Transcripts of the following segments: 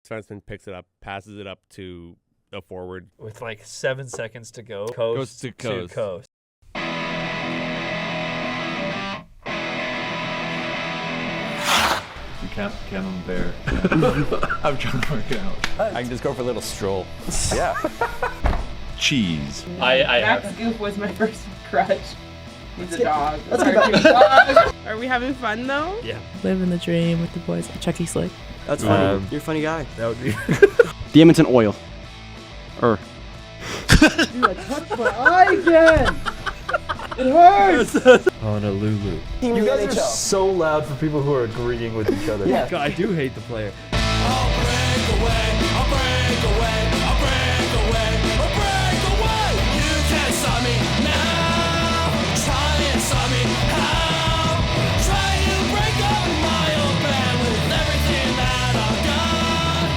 defenseman picks it up, passes it up to a forward. With like 7 seconds to go. Coast to coast. Camembert. I'm trying to work it out. I can just go for a little stroll. Yeah. Cheese. Max Goof was my first crush. He's a dog. Let's get back. Are we having fun though? Yeah. Living the dream with the boys. Chucky Slick. That's funny. You're a funny guy. That would be. The Edmonton Oil. Dude, I touched my eye again. It hurts. Honolulu. You guys are so loud for people who are agreeing with each other. Yeah. God, I do hate the player. I'll break away, I'll break away, I'll break away, I'll break away. You can't stop me now. Try and stop me how? Try to break up my old band with everything that I've got.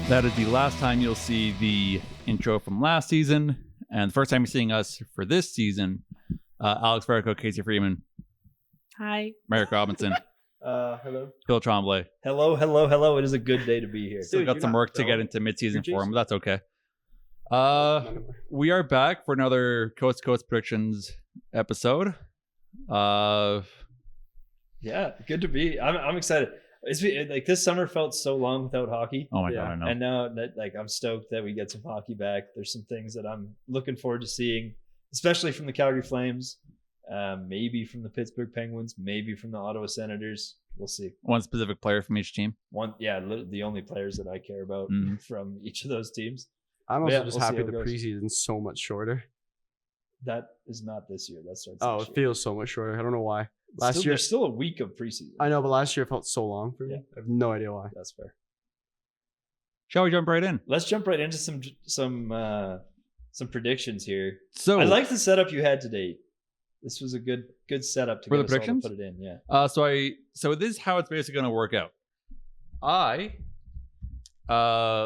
That is the last time you'll see the intro from last season, and the first time you're seeing us for this season. Alex Verrico, Casey Freeman, Hi. Merrick Robinson, Hello. Phil Tremblay. Hello. It is a good day to be here. Still got some work to get into mid-season form, but that's okay. We are back for another Coast to Coast Predictions episode. Yeah, good to be. I'm excited. It's like this summer felt so long without hockey. Oh my God, I know. And now that I'm stoked that we get some hockey back. There's some things that I'm looking forward to seeing, especially from the Calgary Flames, maybe from the Pittsburgh Penguins, maybe from the Ottawa Senators. We'll see. One specific player from each team. The only players that I care about from each of those teams. I'm also Yeah, just we'll see happy how the it goes. preseason's so much shorter. That is not this year. That starts. Oh, next it year. feels so much shorter. I don't know why. Last year, there's still a week of preseason. I know, but last year it felt so long for me. Yeah. I have no idea why. That's fair. Shall we jump right in? Let's jump right into some predictions here. So I like the setup you had today. This was a good setup to For get the us all to predictions? put it in. Yeah. So this is how it's basically going to work out. I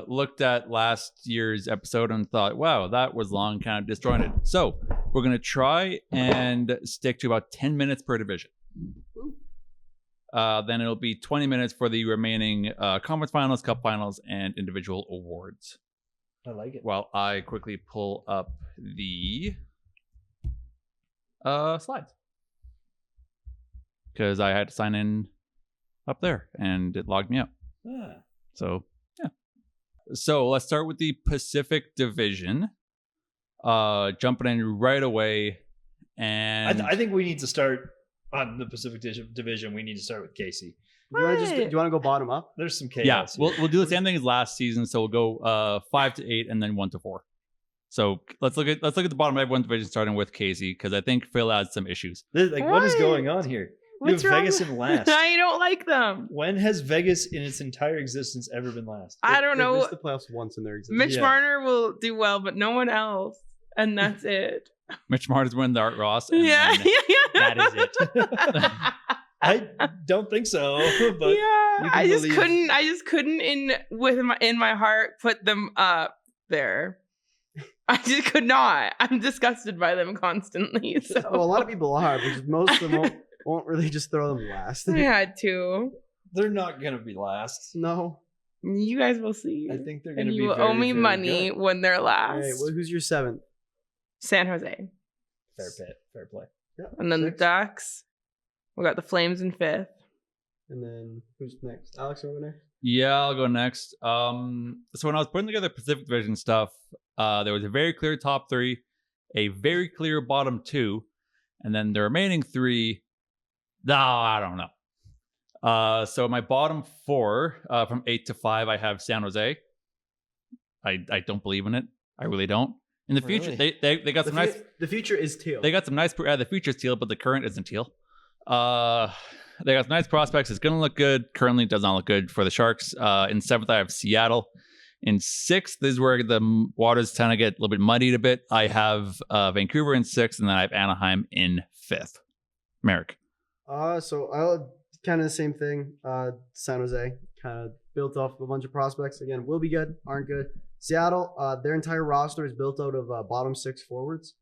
looked at last year's episode and thought, wow, that was long, kind of disjointed. So we're going to try and stick to about 10 minutes per division. Then it'll be 20 minutes for the remaining conference finals, cup finals, and individual awards. I like it. While I quickly pull up the slides. Because I had to sign in up there and it logged me out. So, yeah. So let's start with the Pacific Division. Jumping in right away. And I think we need to start on the Pacific Division. We need to start with Casey. Do you want to go bottom up? There's some chaos. yeah, here. we'll do the same thing as last season. So we'll go 5 to 8 and then 1 to 4. So let's look at the bottom of everyone's division, starting with Casey, because I think Phil has some issues. What is going on here? You What's have wrong Vegas with- in last. I don't like them. When has Vegas in its entire existence ever been last? I don't They know. missed the playoffs once in their existence. Mitch Yeah. Marner will do well, but no one else. And that's it. Mitch Martin's winning the Art Ross. And Yeah. then that is it. I don't think so. But yeah. you can I just believe- couldn't in my heart put them up there. I just could not. I'm disgusted by them constantly. So Well, a lot of people are, because most of them won't really just throw them last. I had to. they're not gonna be last. No. You guys will see. I think they're gonna and be you will very, owe me very money good. when they're last. Hey, who's your seventh? San Jose. Fair play. Yeah, And then six. the Ducks. We got the Flames in 5th. And then who's next? Alex over there? Yeah, I'll go next. So when I was putting together Pacific Division stuff, there was a very clear top 3, a very clear bottom 2, and then the remaining 3, I don't know. So my bottom 4, from 8 to 5, I have San Jose. I don't believe in it. I really don't. In the future, Really? they got some nice. The future is teal. They got some nice. The future's teal, but the current isn't teal. They got some nice prospects. It's gonna look good. Currently, it does not look good for the Sharks. In 7th, I have Seattle. In 6th is where the waters kind of get a little bit muddied a bit. I have Vancouver in 6th, and then I have Anaheim in 5th. Merrick. So I'll kind of the same thing. San Jose kind of built off a bunch of prospects. Again, will be good, aren't good. Seattle, their entire roster is built out of bottom 6 forwards.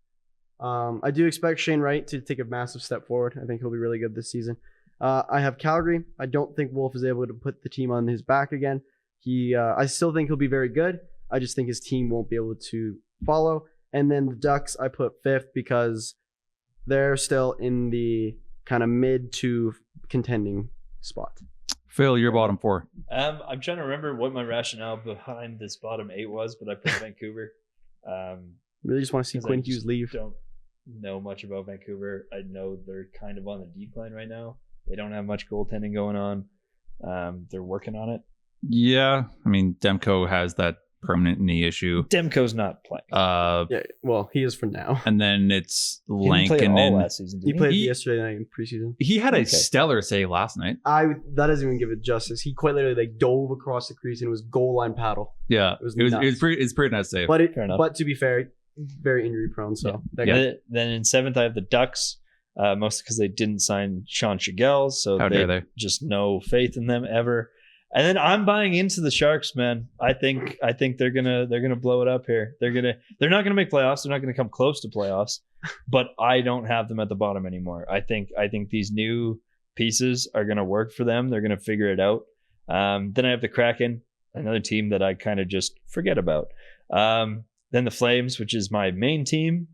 I do expect Shane Wright to take a massive step forward. I think he'll be really good this season. I have Calgary. I don't think Wolf is able to put the team on his back again. I still think he'll be very good. I just think his team won't be able to follow. And then the Ducks, I put 5th because they're still in the kind of mid to contending spot. Phil, your bottom 4. I'm trying to remember what my rationale behind this bottom 8 was, but I put Vancouver. Really just want to see Quinn Hughes leave. Don't know much about Vancouver. I know they're kind of on the decline right now. They don't have much goaltending going on. They're working on it. Yeah, I mean, Demko has that permanent knee issue. Demko's not playing. Yeah, well, he is for now. And then it's He didn't play at all Lankinen. last season. He Did played yesterday night in preseason. He had a Okay. stellar save last night. That doesn't even give it justice. He quite literally like dove across the crease and it was goal line paddle. Yeah, It was it was nuts. pretty nice save. But Fair enough. but to be fair, very injury prone. So that Yeah. guy- Then in 7th, I have the Ducks, mostly because they didn't sign Sean Shigell, so How dare they? just no faith in them ever. And then I'm buying into the Sharks, man. I think they're gonna blow it up here. They're not gonna make playoffs. They're not gonna come close to playoffs. But I don't have them at the bottom anymore. I think these new pieces are gonna work for them. They're gonna figure it out. Then I have the Kraken, another team that I kind of just forget about. Then the Flames, which is my main team.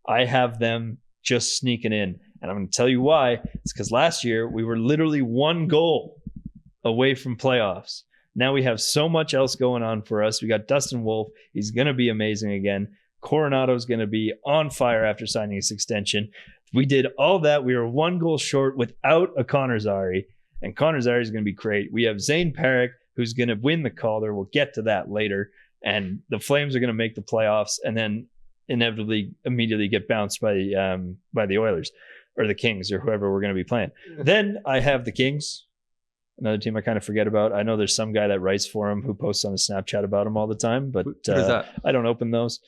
I have them just sneaking in, and I'm gonna tell you why. It's because last year we were literally 1 goal away from playoffs. Now we have so much else going on for us. We got Dustin Wolf. He's going to be amazing again. Coronado's going to be on fire after signing his extension. We did all that. We were 1 goal short without a Connor Zary, and Connor Zary is going to be great. We have Zane Parrick, who's going to win the Calder. We'll get to that later. And the Flames are going to make the playoffs and then inevitably immediately get bounced by the Oilers or the Kings or whoever we're going to be playing. Then I have the Kings. Another team I kind of forget about. I know there's some guy that writes for him who posts on his Snapchat about him all the time, but What is that? I don't open those.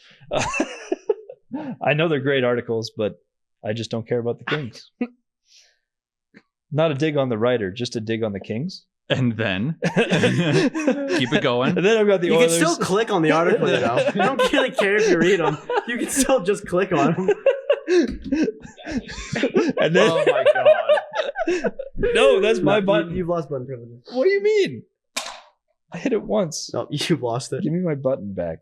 I know they're great articles, but I just don't care about the Kings. Not a dig on the writer, just a dig on the Kings. And then keep it going. And then I've got the you Oilers. can still click on the article, you know. You don't really care if you read them. You can still just click on them. And then, Oh my god. no, that's my button. You've lost button privileges. What do you mean? I hit it once. No, you've lost it. Give me my button back.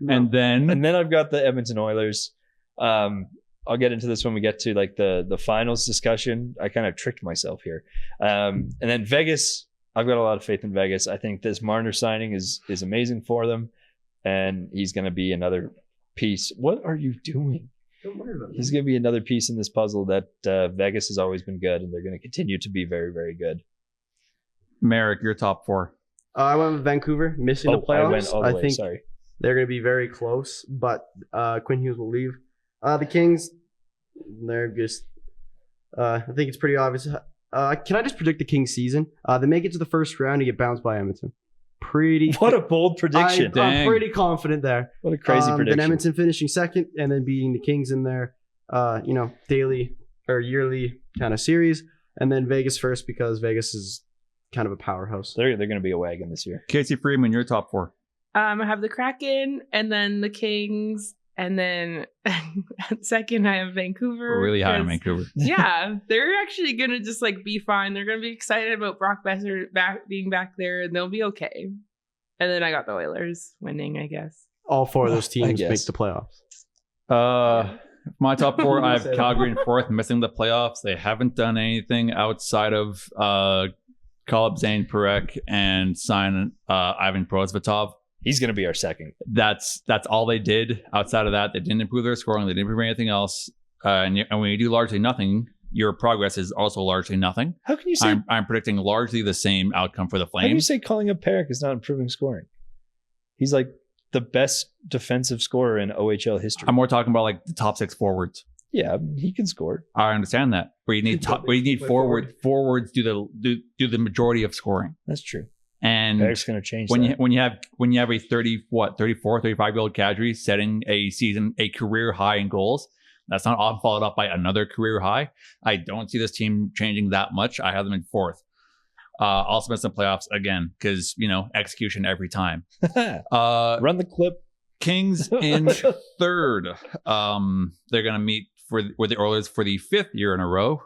And then And then I've got the Edmonton Oilers. I'll get into this when we get to like the finals discussion. I kind of tricked myself here. And then Vegas, I've got a lot of faith in Vegas. I think this Marner signing is amazing for them, and he's going to be another piece. What are you doing? Don't worry about it. He's going to be another piece in this puzzle that Vegas has always been good, and they're going to continue to be very, very good. Merrick, your top 4. I went with Vancouver, missing the playoffs. I went all the way. think Sorry. they're going to be very close, but Quinn Hughes will leave. The Kings, they're just. I think it's pretty obvious. Can I just predict the Kings season? They make it to the first round and get bounced by Edmonton. Pretty. What a bold prediction. I'm Dang. pretty confident there. What a crazy prediction. Then Edmonton finishing second and then beating the Kings in their, daily or yearly kind of series, and then Vegas first because Vegas is kind of a powerhouse. They're going to be a wagon this year. Casey Freeman, your top 4. I have the Kraken and then the Kings, and then at second I have Vancouver. Really high on 'cause- Vancouver. Yeah, they're actually gonna just like be fine. They're gonna be excited about Brock Besser being back there, and they'll be okay. And then I got the Oilers winning, I guess. All 4 of those I teams guess. make the playoffs. My top 4, I have Say that. Calgary in 4th, missing the playoffs. They haven't done anything outside of call up Zane Parek and sign Ivan Prosvetov. He's going to be our second. That's all they did. Outside of that, they didn't improve their scoring. They didn't improve anything else. And when you do largely nothing, your progress is also largely nothing. How can you say? I'm predicting largely the same outcome for the How can you Flames. say calling up Perrick is not improving scoring? He's like the best defensive scorer in OHL history. I'm more talking about like the top 6 forwards. Yeah, he can score. I understand that. Where you need forwards do the majority of scoring. That's true. And Perrick's going to change when that. you have a 34, 35-year-old Kadri setting a career high in goals, that's not often followed up by another career high. I don't see this team changing that much. I have them in 4th. Also missed some playoffs again because execution every time. Run the clip. Kings in third. They're going to meet with the Oilers for the 5th year in a row,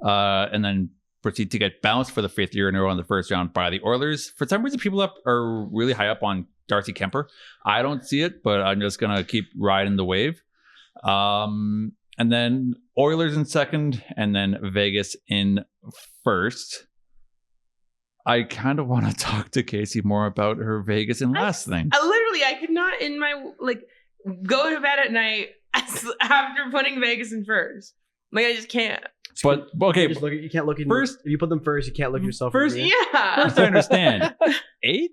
and then proceed to get bounced for the 5th year in a row in the first round by the Oilers. For some reason, people are really high up on Darcy Kemper. I don't see it, but I'm just going to keep riding the wave. And then Oilers in second, and then Vegas in first. I kind of want to talk to Casey more about her Vegas and last thing. I could not in my go to bed at night after putting Vegas in first. Like, I just can't. But okay, You can't look at first. If you put them first, you can't look at yourself. First, in the mirror. Yeah. First, I understand. 8th?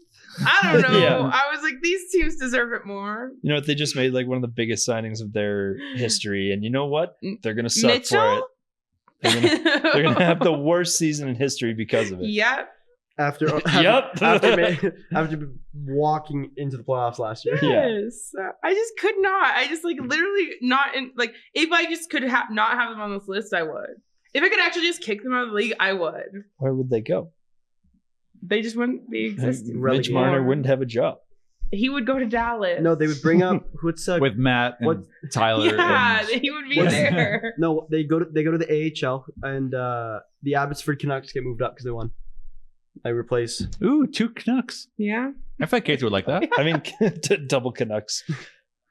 I don't know. Yeah. I was like, these teams deserve it more. You know what? They just made like one of the biggest signings of their history, and you know what? They're gonna suck Mitchell? for it. They're gonna have the worst season in history because of it. Yep. After walking into the playoffs last year. Yeah. Yes. I just could not. I just literally not in if I just could not have them on this list, I would. If I could actually just kick them out of the league, I would. Where would they go? They just wouldn't be existing. Mitch Marner wouldn't have a job. He would go to Dallas. No, they would bring up With Matt and what- Tyler. Yeah, and- he would be What's- there. No, they go to the AHL, and the Abbotsford Canucks get moved up because they won. I replace. Ooh, 2 Canucks. Yeah. I feel like Casey would like that. I mean, double Canucks.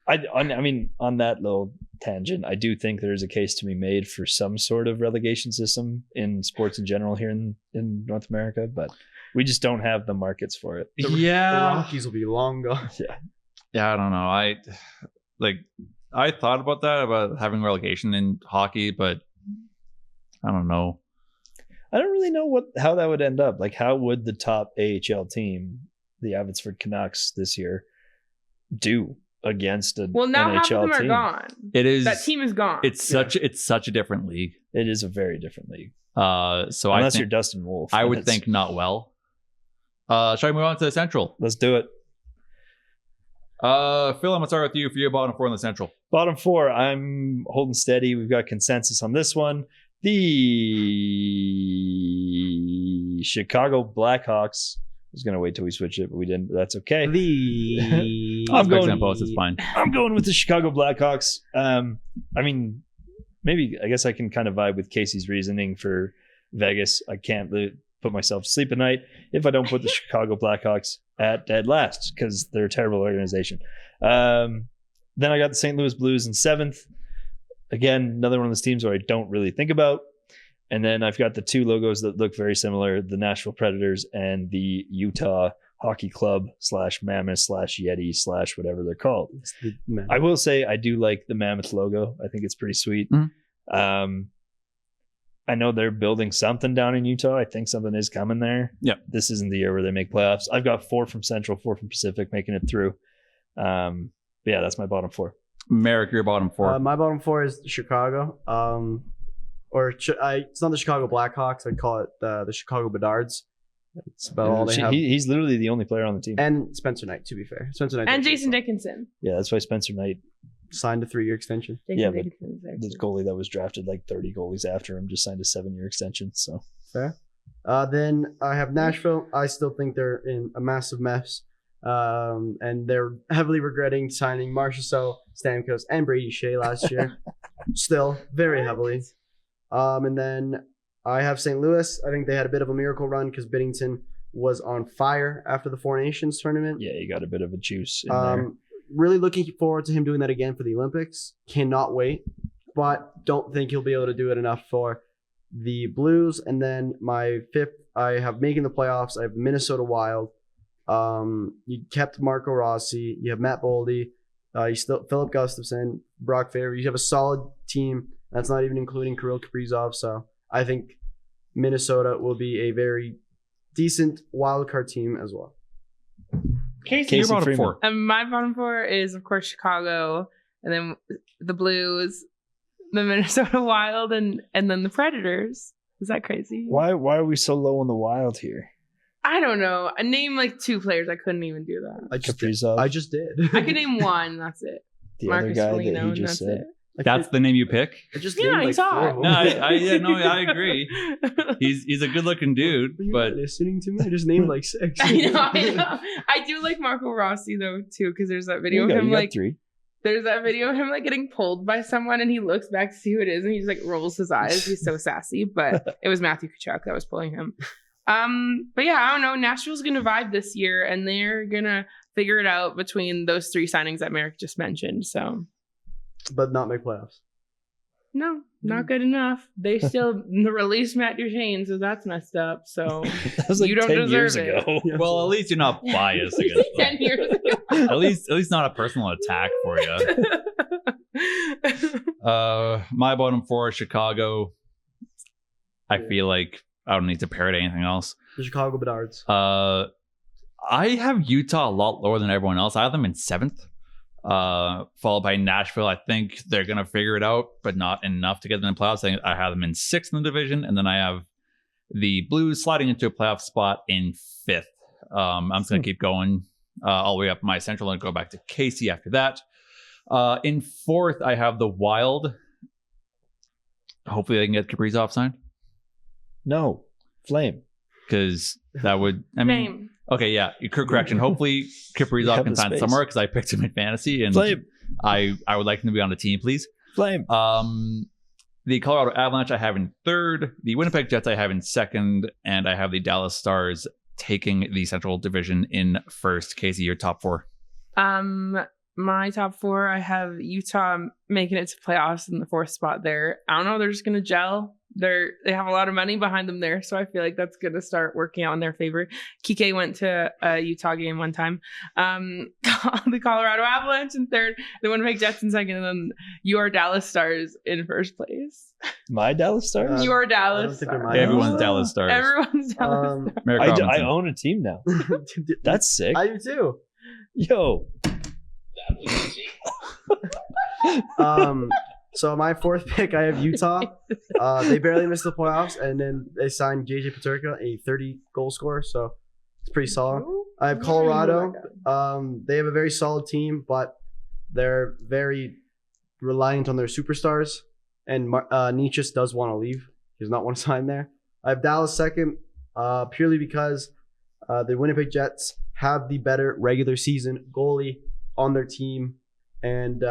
I mean, on that little tangent, I do think there's a case to be made for some sort of relegation system in sports in general here in North America, but we just don't have the markets for it. The Rockies will be long gone. Yeah, I don't know. I thought about that, about having relegation in hockey, but I don't know. I don't really know how that would end up. Like, how would the top AHL team, the Abbotsford Canucks this year, do against a Well, now half NHL of them are team? gone. It is. That team is gone. It's such a different league. It is a very different league. So Unless I you're think, Dustin Wolf. I would That's- think not well. Shall we move on to the Central? Let's do it. Phil, I'm gonna start with you for your bottom 4 in the Central. Bottom 4, I'm holding steady. We've got consensus on this one. The Chicago Blackhawks. I was going to wait till we switch it, but we didn't. But that's okay. I'll I'm going- post. It's fine. I'm going with the Chicago Blackhawks. I mean, maybe I guess I can kind of vibe with Casey's reasoning for Vegas. I can't put myself to sleep at night if I don't put the Chicago Blackhawks at dead last because they're a terrible organization. Then I got the St. Louis Blues in 7th. Again, another one of those teams where I don't really think about. And then I've got the 2 logos that look very similar, the Nashville Predators and the Utah Hockey Club / Mammoth / Yeti / whatever they're called. I will say I do like the Mammoth logo. I think it's pretty sweet. Mhm. I know they're building something down in Utah. I think something is coming there. Yeah. This isn't the year where they make playoffs. I've got 4 from Central, 4 from Pacific making it through. But yeah, that's my bottom 4. Merrick, your bottom 4. My bottom 4 is Chicago. It's not the Chicago Blackhawks. I'd call it the Chicago Bedards. It's about all they have. He's literally the only player on the team. And Spencer Knight, to be fair. Spencer Knight and Jason Dickinson. Yeah, that's why Spencer Knight, signed a 3-year extension. Jason Yeah, but Dickinson's there the too. goalie that was drafted like 30 goalies after him, just signed a 7-year extension. So Fair. Then I have Nashville. I still think they're in a massive mess. And they're heavily regretting signing Marchessault, Stamkos, and Brady Shea last year. Still, very heavily. And then I have St. Louis. I think they had a bit of a miracle run because Binnington was on fire after the Four Nations tournament. yeah, you got a bit of a juice in there. Really looking forward to him doing that again for the Olympics. Cannot wait, but don't think he'll be able to do it enough for the Blues. And then my 5th, I have making the playoffs. I have Minnesota Wild. You kept Marco Rossi. You have Matt Boldy. You still Philip Gustafson, Brock Faber. You have a solid team. That's not even including Kirill Kaprizov. So I think Minnesota will be a very decent wildcard team as well. Casey, your bottom Freeman. 4. And my bottom 4 is, of course, Chicago, and then the Blues, the Minnesota Wild, and then the Predators. Is that crazy? Why are we so low on the Wild here? I don't know. I named like 2 players. I couldn't even do that. I just Kaprizov, did. I could name one. That's it. the Marcus other guy Foligno, that he and just that's said. it. That's the name you pick? I just Yeah, named he's like hot. 4 of No, them. I agree. He's a good looking dude, You're but not listening to me. I just named like 6. I know. I do like Marco Rossi though too, because there's that video of him like 3. there's that video of him like getting pulled by someone, and he looks back to see who it is, and he just like rolls his eyes. He's so sassy, but it was Matthew Tkachuk that was pulling him. But yeah, I don't know. Nashville's gonna vibe this year, and they're gonna figure it out between those 3 signings that Merrick just mentioned. So But not make playoffs. no, not good enough. They still released Matt Duchene, so that's messed up. So That was like You don't 10 years deserve it. ago. well, at least you're not biased against them. 10 years ago. At least not a personal attack for you. My bottom 4 is Chicago. I feel like I don't need to pair it to anything else. The Chicago Bedards. I have Utah a lot lower than everyone else. I have them in 7th, followed by Nashville. I think they're going to figure it out, but not enough to get them in the playoffs. I have them in 6th in the division, and then I have the Blues sliding into a playoff spot in 5th. I'm just going to keep going all the way up my Central and go back to Casey after that. In 4th, I have the Wild. Hopefully they can get Kaprizov signed, No. Flame. because that would, I mean, Name. okay, yeah, correction. Hopefully You Kaprizov have can the sign space. somewhere, because I picked him in fantasy, and Flame. I would like him to be on the team, please. Flame. The Colorado Avalanche I have in 3rd, the Winnipeg Jets I have in 2nd, and I have the Dallas Stars taking the Central Division in 1st. Casey, your top 4. My top 4, I have Utah making it to playoffs in the 4th spot there. I don't know, they're just gonna gel. They have a lot of money behind them there, so I feel like that's gonna start working out in their favor. Kike went to a Utah game one time. The Colorado Avalanche in 3rd, the Winnipeg Jets in 2nd, and then your Dallas Stars in 1st place. My Dallas Stars? Your I don't Dallas think they're Stars. my Everyone's Oh. Dallas Stars. Everyone's Dallas. Merrick I Robinson. own a team now. That's sick. I do too. Yo. So my 4th pick, I have Utah. They barely missed the playoffs, and then they signed JJ Peterka, a 30-goal scorer. So it's pretty solid. I have Colorado. They have a very solid team, but they're very reliant on their superstars. And Nietzsche does want to leave. He does not want to sign there. I have Dallas 2nd, purely because the Winnipeg Jets have the better regular season goalie on their team. And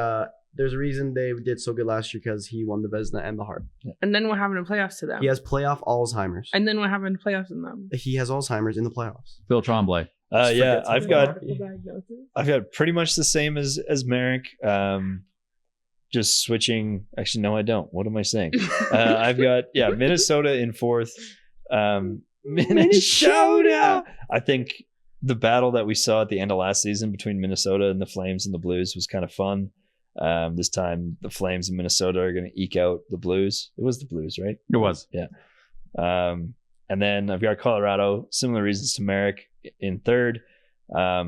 there's a reason they did so good last year, because he won the Vezina and the Hart. And then what happened in playoffs to them? He has playoff Alzheimer's. And then what happened in playoffs in them? He has Alzheimer's in the playoffs. Phil Tremblay. Yeah, I've got Diagnosis? I've got pretty much the same as Merrick. Just switching. Actually, no, I don't. What am I saying? I've got Minnesota in 4th. Minnesota. I think the battle that we saw at the end of last season between Minnesota and the Flames and the Blues was kind of fun. This time, the Flames and Minnesota are going to eke out the Blues. It was the Blues, right? It was. Yeah. And then I've got Colorado. Similar reasons to Merrick in 3rd. I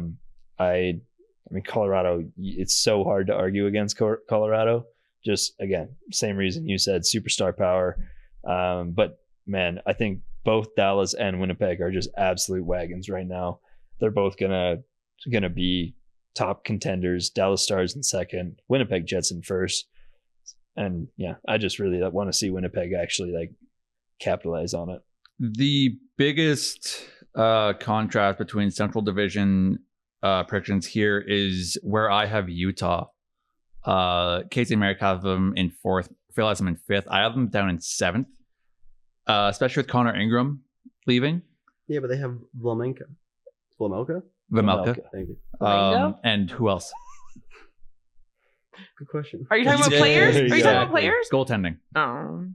mean, Colorado, it's so hard to argue against Colorado. Just, again, same reason you said, superstar power. But, man, I think both Dallas and Winnipeg are just absolute wagons right now. They're both gonna be top contenders. Dallas Stars in 2nd, Winnipeg Jets in 1st. And, yeah, I just really want to see Winnipeg actually, like, capitalize on it. The biggest contrast between Central Division predictions here is where I have Utah. Casey and Merrick have them in 4th. Phil has them in 5th. I have them down in 7th, especially with Connor Ingram leaving. Yeah, but they have Vlamenka. Vamelka. Thank you. Vamelka? And who else? Good question. Are you talking about Yeah, players? Are you talking about exactly. players? Goaltending. Oh.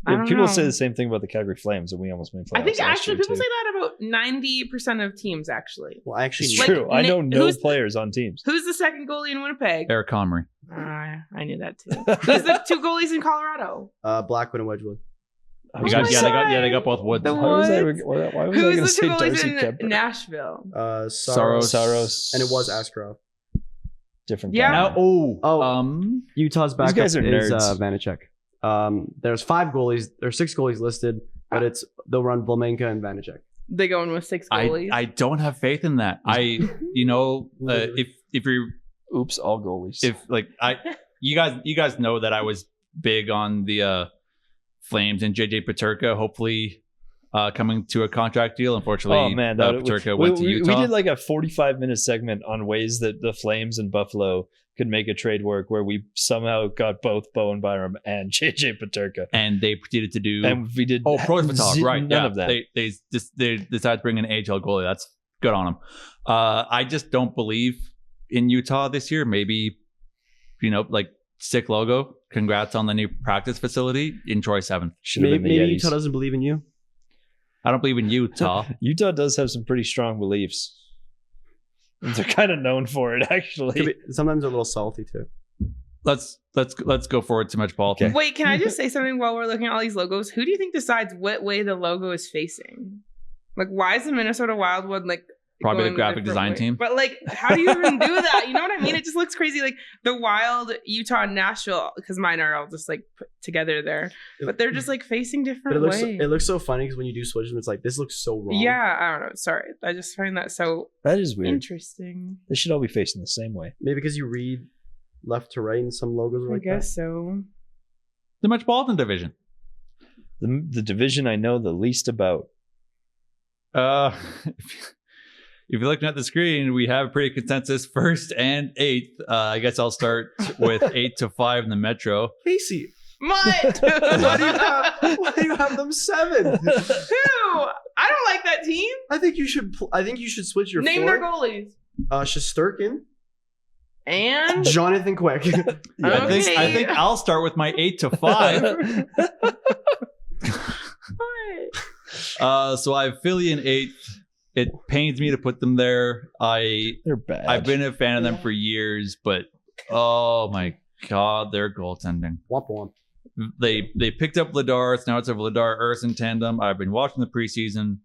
I Yeah, don't people know. say the same thing about the Calgary Flames, and we almost made playoffs. I think last actually year, people too. say that about 90% of teams, actually. Well, actually, It's Like, true. I know no who's- players on teams. Who's the second goalie in Winnipeg? Eric Comrie. I knew that too. Who's the 2 goalies in Colorado? Blackwood and Wedgwood. I They was Oh got, gonna my say- they got both Woods. The Why was I Woods? why was I Who's going to the say 2 goalies Darcy in Kemper? Nashville? Saros. Saros. And it was Askarov. Different. Yeah. guy. Oh. Utah's These backup guys are is nerds. Vanacek. There's 5 goalies. There's 6 goalies listed, but they'll run Vlamenka and Vanacek. They going with 6 goalies. I don't have faith in that. If you're Oops, all goalies. you guys know that I was big on the Flames and JJ Peterka. Hopefully, coming to a contract deal. Unfortunately, Oh man, Peterka went to Utah. We did like a 45-minute segment on ways that the Flames and Buffalo could make a trade work, where we somehow got both Bowen Byram and JJ Peterka, and they proceeded to do. and we did. Poslospsummerous, right? None of that. They decided to bring an AHL goalie. That's good on them. I just don't believe in Utah this year. Maybe, like sick logo. Congrats on the new practice facility. Enjoy 7th. Maybe Utah doesn't believe in you. I don't believe in Utah. Utah does have some pretty strong beliefs. They're kind of known for it, actually. Sometimes they're a little salty too. Let's go forward to Metropolitan. Okay. Wait, can I just say something while we're looking at all these logos? Who do you think decides what way the logo is facing? Like, why is the Minnesota Wild one like Probably the going a graphic different design way? team. But like, how do you even do that? You know what I mean? It just looks crazy. Like the Wild, Utah, and Nashville, because mine are all just like put together there, but they're just like facing But different ways. it looks so funny because when you do switch them, it's like this looks so wrong. Yeah, I don't know. Sorry, I just find that so That is weird. interesting. They should all be facing the same way. Maybe because you read left to right and some logos are I like guess so. The Metropolitan Division. The division I know the least about. If you're looking at the screen, we have a pretty consensus 1st and 8th. I guess I'll start with 8 to 5 in the Metro. that. Casey, What? why do you have them 7? Who? I don't like that team. I think you should. I think you should switch your Name forward. their goalies. Shesterkin, And Jonathan Quick. I think I'll start with my 8 to 5. So I have Philly in 8th. It pains me to put them there. They're bad. I've been a fan of them for years, but oh my god, their goaltending. Womp womp. They picked up Vladar. So now it's a Vladar Urson tandem. I've been watching the preseason.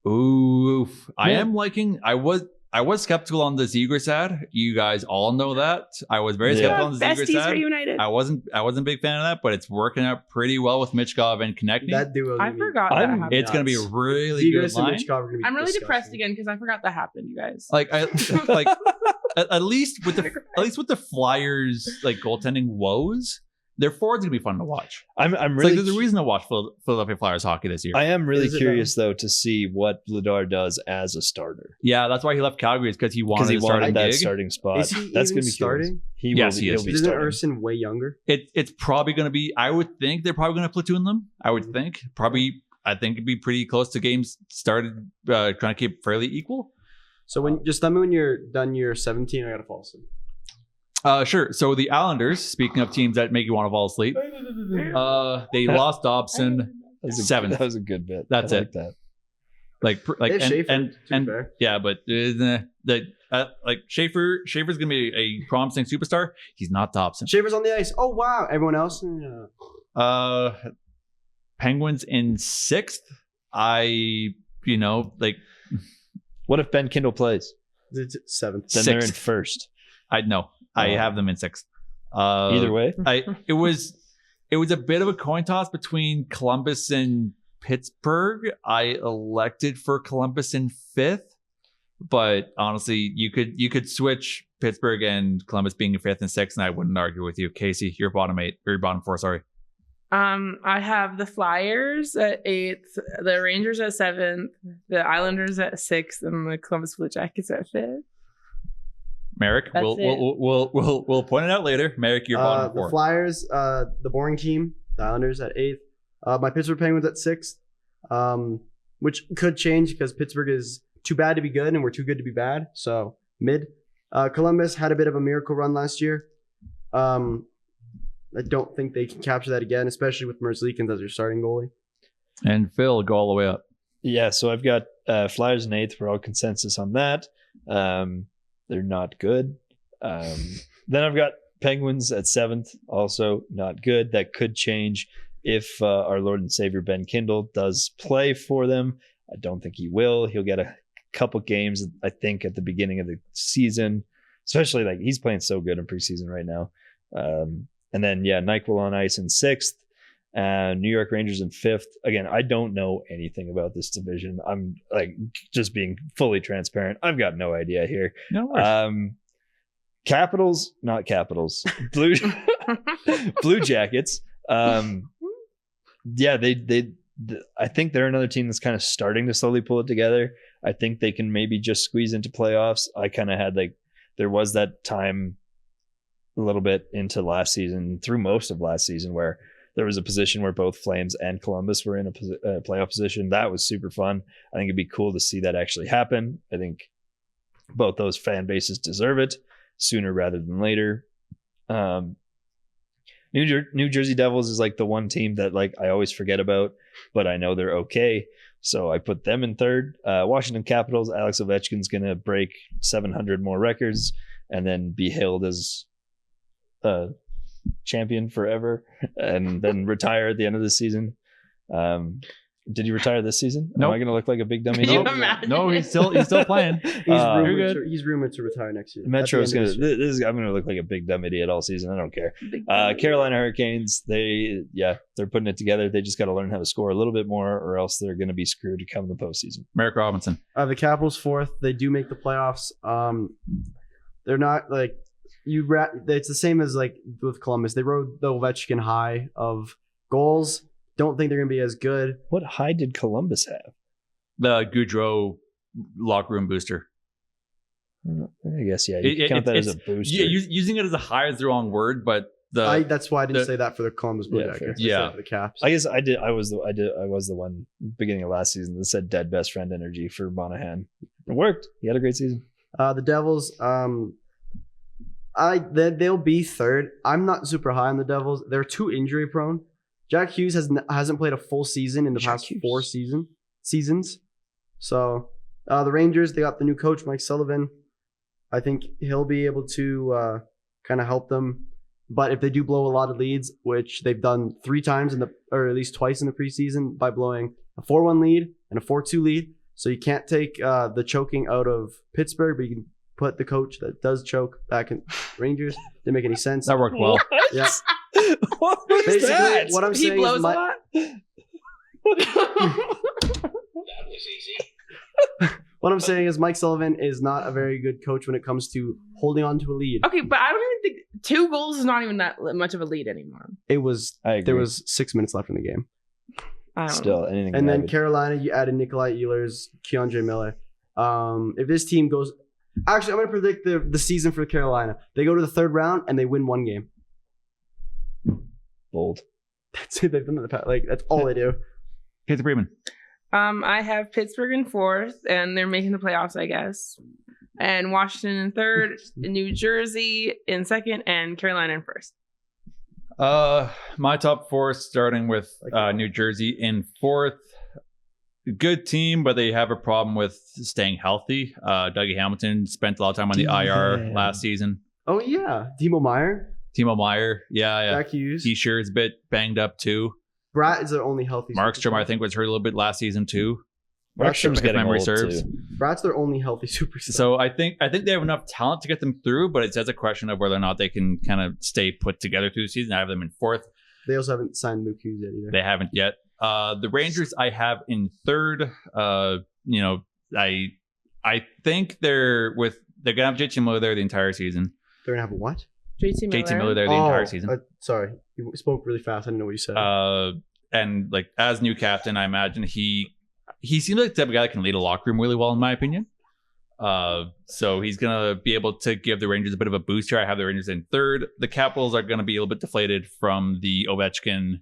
Oof. I am liking. I was skeptical on the Zegras ad. You guys all know that. I was very skeptical on the Zegras besties ad. reunited. I wasn't a big fan of that, but it's working out pretty well with Michkov and Konechny. That duo. I forgot that happened. It's going to be a really Zegras good and line. Michkov are gonna be I'm really disgusting. depressed again because I forgot that happened, you guys. Like at least with the Flyers like goaltending woes, their forwards gonna be fun to watch. I'm It's really. like there's a reason to watch Philadelphia Flyers hockey this year. I am really Is it, curious though to see what Vladar does as a starter, Yeah, that's why he left Calgary, is because he because wanted he to start wanted that gig. starting spot. Is he That's even going to be starting? Curious. Yes, he is. He'll be Isn't starting. Urson way younger? It's probably going to be. I would think they're probably going to platoon them. I would think probably. I think it'd be pretty close to games started, trying to keep fairly equal. So just tell me when you're done your 17. I gotta fall asleep. Sure. So the Islanders, speaking of teams that make you want to fall asleep, they lost Dobson That was a- 7th. That was a good bit. That's I it. like that. Like They have Schaefer, to be and fair. yeah, but like Schaefer's gonna be a promising superstar. He's not Dobson. Schaefer's on the ice. Oh wow! Everyone else. Penguins in 6th. What if Ben Kindle plays? It's 7th. Then they're in 6th. first. I know. I have them in 6th. Either way, It was a bit of a coin toss between Columbus and Pittsburgh. I elected for Columbus in 5th, but honestly, you could switch Pittsburgh and Columbus being in 5th and 6th, and I wouldn't argue with you. Casey, you're bottom 8 or you're bottom 4. Sorry. I have the Flyers at 8th, the Rangers at 7th, the Islanders at 6th, and the Columbus Blue Jackets at 5th. Merrick, That's we'll point it out later. Merrick, you're bottom 4. The Flyers, the boring team. The Islanders at 8th. My Pittsburgh Penguins at 6th, which could change because Pittsburgh is too bad to be good and we're too good to be bad. So mid. Columbus had a bit of a miracle run last year. I don't think they can capture that again, especially with Merzlikins as your starting goalie. And Phil, go all the way up. yeah. So I've got Flyers in 8th. We're all consensus on that. They're not good. Then I've got Penguins at 7th, also not good. That could change if our Lord and Savior Ben Kindle does play for them. I don't think he will. He'll get a couple games, I think, at the beginning of the season, especially like he's playing so good in preseason right now. And then, yeah, Nyquil on ice in 6th, and New York Rangers in 5th. Again, I don't know anything about this division. I'm like just being fully transparent. I've got no idea here. No worries. Capitals, not Capitals. Blue Jackets. Yeah, I think they're another team that's kind of starting to slowly pull it together. I think they can maybe just squeeze into playoffs. I kind of had there was that time a little bit into last season, through most of last season, where there was a position where both Flames and Columbus were in a playoff position. That was super fun. I think it'd be cool to see that actually happen. I think both those fan bases deserve it sooner rather than later. New Jersey Devils is like the one team that like I always forget about, but I know they're okay. So I put them in third. Washington Capitals, Alex Ovechkin's going to break 700 more records and then be hailed as champion forever and then retire at the end of the season. Did he retire this season? Nope. Am I going to look like a big dummy? Can you Nope. imagine? No, he's still playing. He's rumored to retire next year. Metro's going to. I'm going to look like a big dumb idiot all season. I don't care. Carolina Hurricanes. They're putting it together. They just got to learn how to score a little bit more, or else they're going to be screwed to come the postseason. Merrick Robinson. The Capitals fourth. They do make the playoffs. They're not like it's the same as like with Columbus. They rode the Ovechkin high of goals. Don't think they're going to be as good. What high did Columbus have? The Goudreau locker room booster. I guess, yeah. You count that as a booster. Yeah, using it as a high is the wrong word, but that's why I didn't say that for the Columbus Blue Jackets. Yeah. For the Caps. I guess I did. I was the one beginning of last season that said dead best friend energy for Monahan. It worked. He had a great season. The Devils, they'll be third. I'm not super high on the Devils. They're too injury prone. Jack Hughes hasn't played a full season in the past 4 seasons. So the Rangers, they got the new coach, Mike Sullivan. I think he'll be able to kind of help them. But if they do blow a lot of leads, which they've done 3 times or at least twice in the preseason by blowing a 4-1 lead and a 4-2 lead. So you can't take the choking out of Pittsburgh, but you can put the coach that does choke back in Rangers. Didn't make any sense. that worked well. Yeah. What was Basically, that? what I'm He saying blows is a lot. what I'm saying is Mike Sullivan is not a very good coach when it comes to holding on to a lead. Okay, but I don't even think 2 goals is not even that much of a lead anymore. It was I agree. there was 6 minutes left in the game. I don't know. Still anything. And then rabid. Carolina, you added Nikolai Ehlers, Keandre Miller. If this team goes, actually, I'm going to predict the season for Carolina. They go to the 3rd round and they win 1 game. Bold. That's it. They've done it in the past. Like that's all they do. Casey Freeman. I have Pittsburgh in 4th, and they're making the playoffs, I guess. And Washington in 3rd, New Jersey in 2nd, and Carolina in 1st. My top 4, starting with New Jersey in 4th. Good team, but they have a problem with staying healthy. Dougie Hamilton spent a lot of time on the IR last season. Oh yeah, Timo Meyer, yeah. Jack Hughes. He sure is a bit banged up too. Bratt is their only healthy. Markstrom, superstar. I think, was hurt a little bit last season too. Markstrom's if getting memory old serves. too. Bratt's their only healthy superstar. So I think they have enough talent to get them through, but it's as a question of whether or not they can kind of stay put together through the season. I have them in 4th. They also haven't signed Luke Hughes yet either. They haven't yet. The Rangers I have in 3rd. I think they're gonna have JT Miller there the entire season. They're gonna have a what? JT Miller there the entire season. Sorry, you spoke really fast. I didn't know what you said. And like as new captain, I imagine he seems like the type of guy that can lead a locker room really well, in my opinion. So he's gonna be able to give the Rangers a bit of a boost here. I have the Rangers in 3rd. The Capitals are gonna be a little bit deflated from the Ovechkin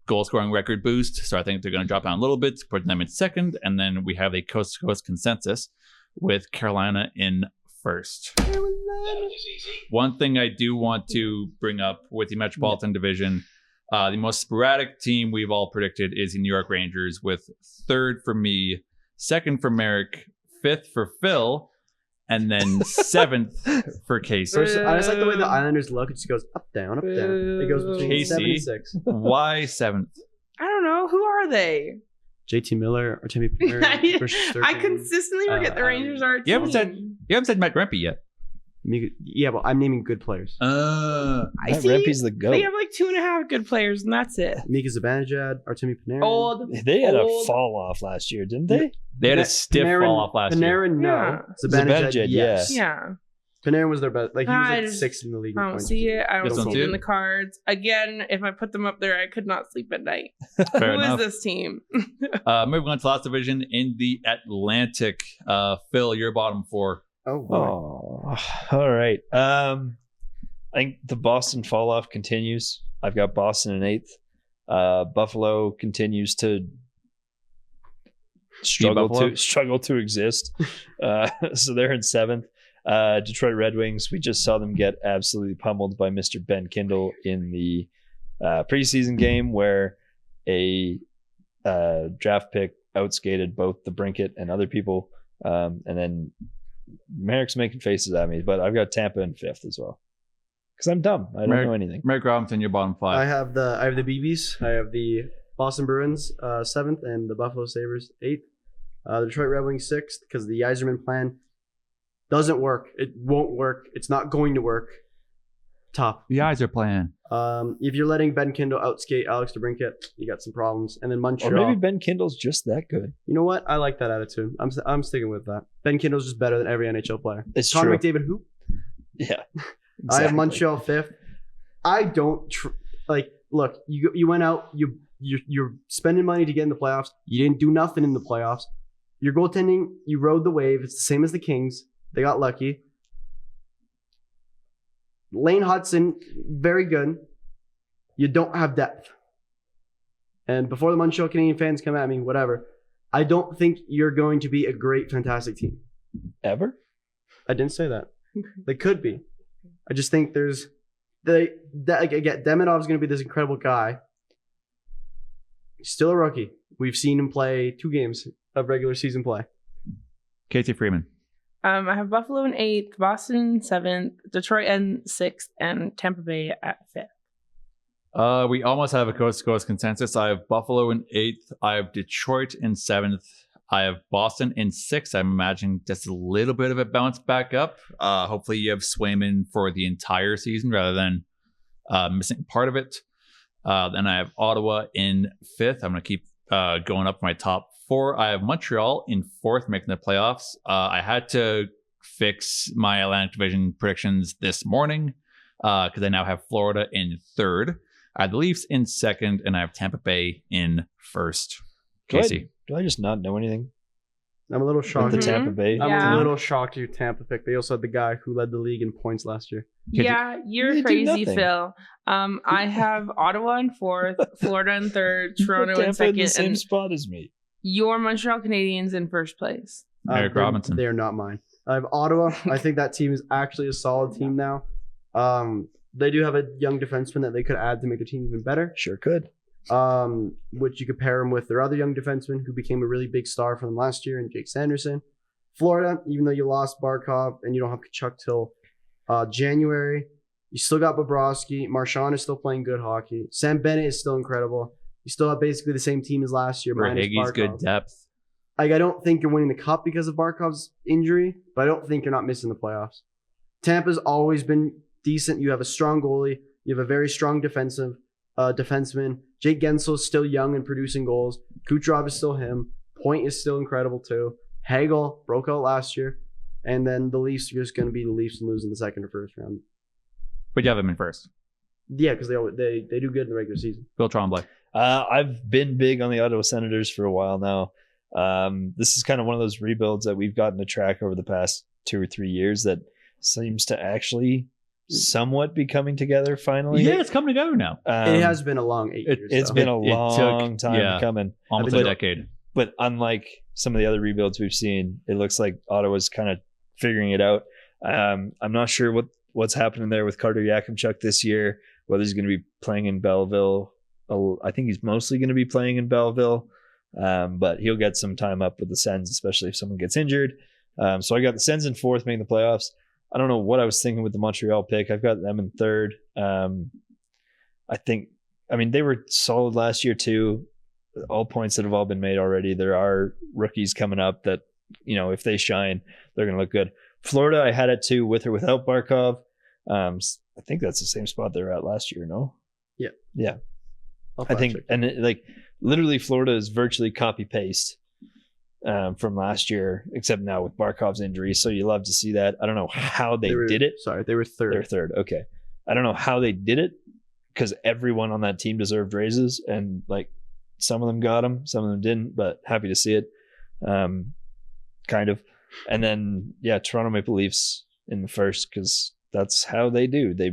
goal scoring record boost, so I think they're gonna drop down a little bit, putting them in 2nd, and then we have a coast to coast consensus with Carolina in 1st. One thing I do want to bring up with the Metropolitan Division, the most sporadic team we've all predicted is the New York Rangers, with 3rd for me, 2nd for Merrick, 5th for Phil, and then 7th for Casey. I just like the way the Islanders look. It just goes up, down, up, down. It goes between Casey. 7 and 6. Why 7th? I don't know. Who are they? JT Miller or Timmy Panarin. for certain. I consistently forget the Rangers are a team. You haven't said Matt Rempe yet. Yeah, but I'm naming good players. I Matt see. Rempe's the GOAT. They have like 2.5 good players, and that's it. Mika Zibanejad, Artemi Panarin. Old. They had a Old. fall off last year, didn't they? They had a stiff fall off last year. Panarin, no. Yeah. Zibanejad, Zibanejad, yes. Yeah. Panarin was their best. Like he was I like just- sixth in the league. in I don't points. see it. I You don't don't see see it it? in the cards. Again, if I put them up there, I could not sleep at night. Fair Who enough. is this team? Moving on to last division in the Atlantic. Phil, your bottom four. Oh, boy. Oh, all right. I think the Boston fall off continues. I've got Boston in 8th. Buffalo continues to Buffalo? struggle to exist. So they're in 7th. Detroit Red Wings, we just saw them get absolutely pummeled by Mr. Ben Kindle in the preseason game where a draft pick outskated both the Brinket and other people. And then Merrick's making faces at me, but I've got Tampa in 5th as well. Because I'm dumb. I don't know anything. Merrick Robinson, your bottom I five. have the BBs. I have the Boston Bruins 7th and the Buffalo Sabres 8th. The Detroit Red Wings 6th because the Yzerman plan doesn't work. It won't work. It's not going to work. Top. The eyes are playing. If you're letting Ben Kindle outskate Alex DeBrincat, you got some problems. And then Or Montreal. maybe Ben Kindle's just that good. You know what? I like that attitude. I'm sticking with that. Ben Kindle's just better than every NHL player. It's Connor true. McDavid, who? Yeah. I have exactly. Montreal 5th. I don't look. You went out. You're spending money to get in the playoffs. You didn't do nothing in the playoffs. Your goaltending, you rode the wave. It's the same as the Kings. They got lucky. Lane Hudson, very good. You don't have depth. And before the Montreal Canadian fans come at me, whatever, I don't think you're going to be a great, fantastic team. Ever? I didn't say that. They could be. I just think there's again, Demonov's going to be this incredible guy. He's still a rookie. We've seen him play 2 games of regular season play. Casey Freeman. I have Buffalo in 8th, Boston in 7th, Detroit in 6th, and Tampa Bay at 5th. We almost have a coast-to-coast consensus. I have Buffalo in 8th. I have Detroit in 7th. I have Boston in 6th. I'm imagining just a little bit of a bounce back up. Hopefully you have Swayman for the entire season rather than missing part of it. Then I have Ottawa in 5th. I'm going to keep going up my top 4. I have Montreal in 4th, making the playoffs. I had to fix my Atlantic Division predictions this morning because I now have Florida in 3rd. I have the Leafs in 2nd, and I have Tampa Bay in 1st. Casey. Do I just not know anything? I'm a little With shocked. the Mhm. Tampa Bay. I'm Yeah. a little shocked you Tampa pick. They also had the guy who led the league in points last year. Yeah, you're They do crazy, nothing. Phil. I have Ottawa in 4th, Florida in 3rd, Toronto in Tampa in the 2nd, same and spot as me. your Montreal Canadiens in 1st place. Eric Robinson. They are not mine. I have Ottawa. I think that team is actually a solid team now. They do have a young defenseman that they could add to make the team even better. Sure could. Which you could pair him with their other young defenseman who became a really big star for them last year, and Jake Sanderson. Florida, even though you lost Barkov and you don't have Kachuk till January, you still got Bobrovsky. Marchand is still playing good hockey. Sam Bennett is still incredible. You still have basically the same team as last year. minus Higgy's good Barkov. depth. Like, I don't think you're winning the cup because of Barkov's injury, but I don't think you're not missing the playoffs. Tampa's always been decent. You have a strong goalie. You have a very strong defenseman. Jake Gensel is still young and producing goals. Kucherov is still him. Point is still incredible too. Hagel broke out last year. And then the Leafs are just going to be the Leafs and lose in the second or first round. But you have him in 1st. Yeah, because they do good in the regular season. Bill Tremblay. I've been big on the Ottawa Senators for a while now. This is kind of one of those rebuilds that we've gotten to track over the past 2 or 3 years that seems to actually somewhat be coming together finally. Yeah, it's coming together now. It has been a long 8 years. It's though. been a It long took- time yeah. coming. Almost But- a decade. But unlike some of the other rebuilds we've seen, it looks like Ottawa's kind of figuring it out. I'm not sure what's happening there with Carter Yakimchuk this year, whether he's going to be playing in Belleville. I think he's mostly going to be playing in Belleville, but he'll get some time up with the Sens, especially if someone gets injured. So I got the Sens in 4th, making the playoffs. I don't know what I was thinking with the Montreal pick. I've got them in 3rd. I mean, they were solid last year too. All points that have all been made already. There are rookies coming up that, if they shine, they're going to look good. Florida, I had it too, with or without Barkov. I think that's the same spot they were at last year, no? Yeah. Yeah. I'll I think, fact check. and literally Florida is virtually copy paste from last year, except now with Barkov's injury. So you love to see that. I don't know how they did it. Sorry, they were third. They're third. Okay. I don't know how they did it because everyone on that team deserved raises, and like some of them got them, some of them didn't, but happy to see it. Kind of. And then, yeah, Toronto Maple Leafs in the first, because that's how they do. They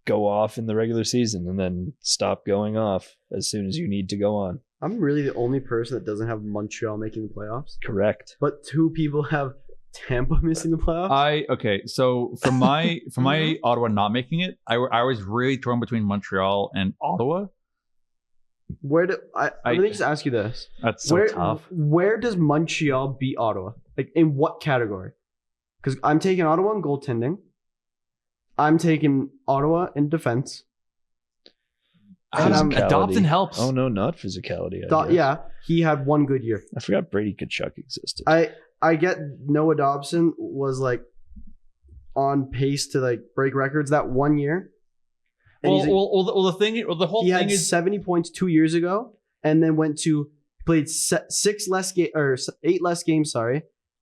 go off in the regular season and then stop going off as soon as you need to go on. I'm really the only person that doesn't have Montreal making the playoffs. Correct. But 2 people have Tampa missing the playoffs. Okay, so from my Ottawa not making it, I was really torn between Montreal and Ottawa. Where do let me just ask you this. That's so tough. Where does Montreal beat Ottawa? Like in what category? Because I'm taking Ottawa in goaltending. I'm taking Ottawa in defense. Dobson helps. Oh no, not physicality. Yeah, he had 1 good year. I forgot Brady Tkachuk existed. I get Noah Dobson was like on pace to like break records that 1 year. And The whole thing is 70 points 2 years ago, and then played 8 less games. Sorry,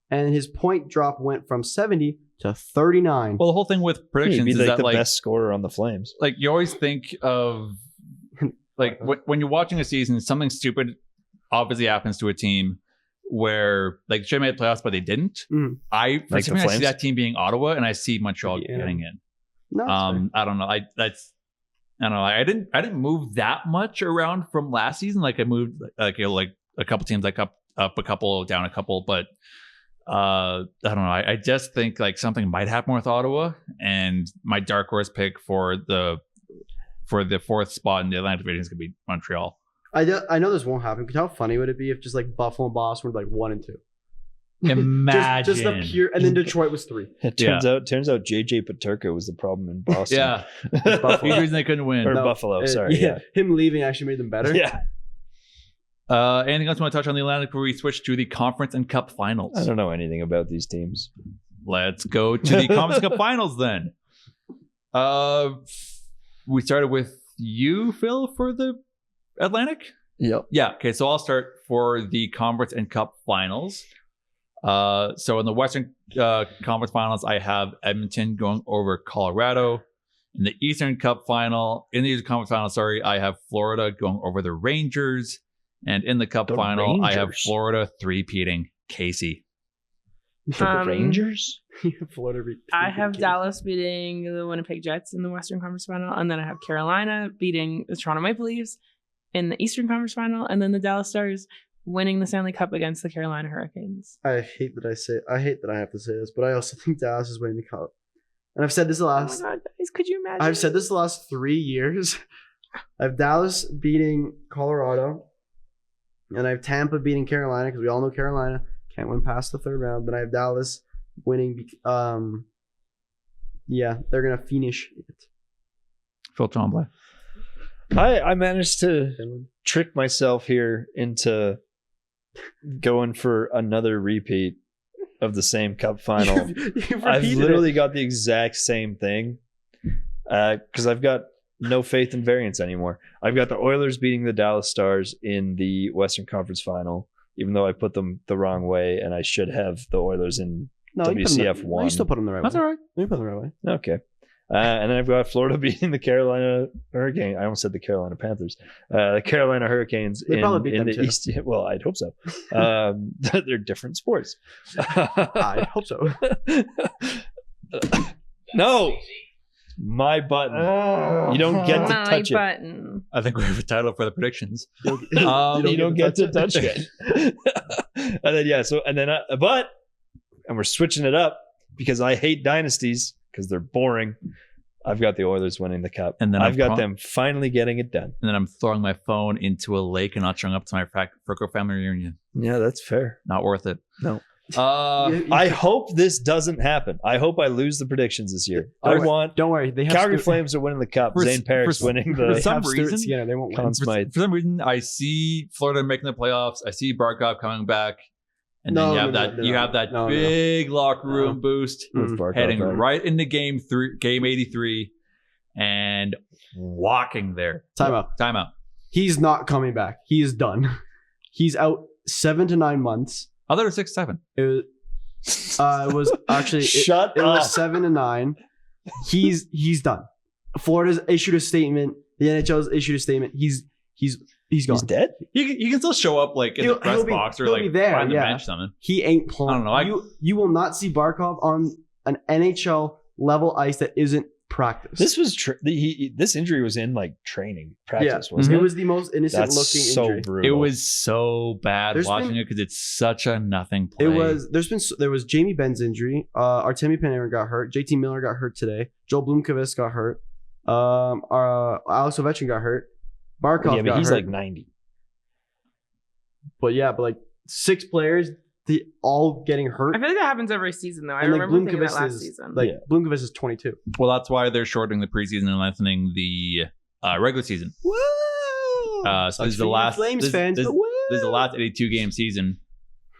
and his point drop went from 70 to 39. Well, the whole thing with predictions He'd be is that the like best scorer on the Flames. Like you always think of like when you're watching a season, something stupid obviously happens to a team where like should have made playoffs, but they didn't. I see that team being Ottawa, and I see Montreal getting in. No, I don't know. I don't know. I didn't move that much around from last season. Like I moved like a couple teams like up a couple, down a couple, but I don't know. I just think like something might happen with Ottawa, and my dark horse pick for the 4th spot in the Atlantic Division is gonna be Montreal. I know this won't happen. Because how funny would it be if just like Buffalo and Boston were like 1 and 2? Imagine just a pure, and then Detroit was 3. It turns out JJ Paterka was the problem in Boston. Yeah, the reason they couldn't win. Or Buffalo. Sorry. Yeah, him leaving actually made them better. Yeah. Anything else you want to touch on the Atlantic before we switch to the Conference and Cup Finals? I don't know anything about these teams. Let's go to the Conference Cup Finals then. We started with you, Phil, for the Atlantic? Yep. Yeah. Okay, so I'll start for the Conference and Cup Finals. So in the Western Conference Finals, I have Edmonton going over Colorado. In the Eastern Conference Final, I have Florida going over the Rangers. And in the Cup Final, Rangers. I have Florida 3-peating Casey. For the Rangers? Florida I have Dallas beating the Winnipeg Jets in the Western Conference Final, and then I have Carolina beating the Toronto Maple Leafs in the Eastern Conference Final, and then the Dallas Stars winning the Stanley Cup against the Carolina Hurricanes. I hate that I have to say this, but I also think Dallas is winning the Cup. And I've said this the last... Oh my God, guys, could you imagine? I've said this the last 3 years. I have Dallas beating Colorado, and I have Tampa beating Carolina, because we all know Carolina can't win past the 3rd round. Then I have Dallas winning. Yeah, they're going to finish it. Phil Tremblay. I managed to trick myself here into going for another repeat of the same Cup final. I've literally got the exact same thing because I've got no faith in variance anymore. I've got the Oilers beating the Dallas Stars in the Western Conference Final, even though I put them the wrong way, and I should have the Oilers in WCF 1. You still put them the right way. That's all right. You put them the right way. Okay. And then I've got Florida beating the Carolina Hurricanes. I almost said the Carolina Panthers. The Carolina Hurricanes They probably beat in them the too. East. Well, I'd hope so. They're different sports. I hope so. No. My button. You don't get to touch it. Button. I think we have a title for the predictions. You don't get to touch it. And then and we're switching it up because I hate dynasties because they're boring. I've got the Oilers winning the Cup, and then I've got them finally getting it done. And then I'm throwing my phone into a lake and not showing up to my Fricko family reunion. Yeah, that's fair. Not worth it. No. I hope this doesn't happen. I hope I lose the predictions this year. Don't worry. They have Calgary Flames are winning the Cup. Zane Perrick's winning the for some reason. Yeah, they won't win. Conn Smythe. For some reason, I see Florida making the playoffs. I see Barkov coming back, and then you have that big locker room boost heading right into game 83, and walking there. Timeout. He's not coming back. He is done. He's out 7 to 9 months. I thought it was 6-7. It was actually Shut it up. was 7-9. He's done. Florida's issued a statement. The NHL's issued a statement. He's gone. He's dead? He can still show up like in the press box or he'll like be there, behind the yeah. bench something. He ain't playing. I don't know. You will not see Barkov on an NHL level ice that isn't practice. This was this injury was in like training practice, yeah, wasn't it it? was the most innocent That's looking so injury. brutal. It was so bad There's watching been- it because it's such a nothing play. It was. There was Jamie Benn's injury. Artemi Panarin got hurt. JT Miller got hurt today. Joel Blomqvist got hurt. Alex Ovechkin got hurt. Barkov yeah, but got he's hurt. like 90. But like 6 players, all getting hurt. I feel like that happens every season, though. I And, like, remember thinking that Blomqvist last is, season. Like Yeah. Blomqvist is 22. Well, that's why they're shortening the preseason and lengthening the regular season. Woo! So this Sucks is for the you last Flames this, fans. this- but woo! this is the last 82 game season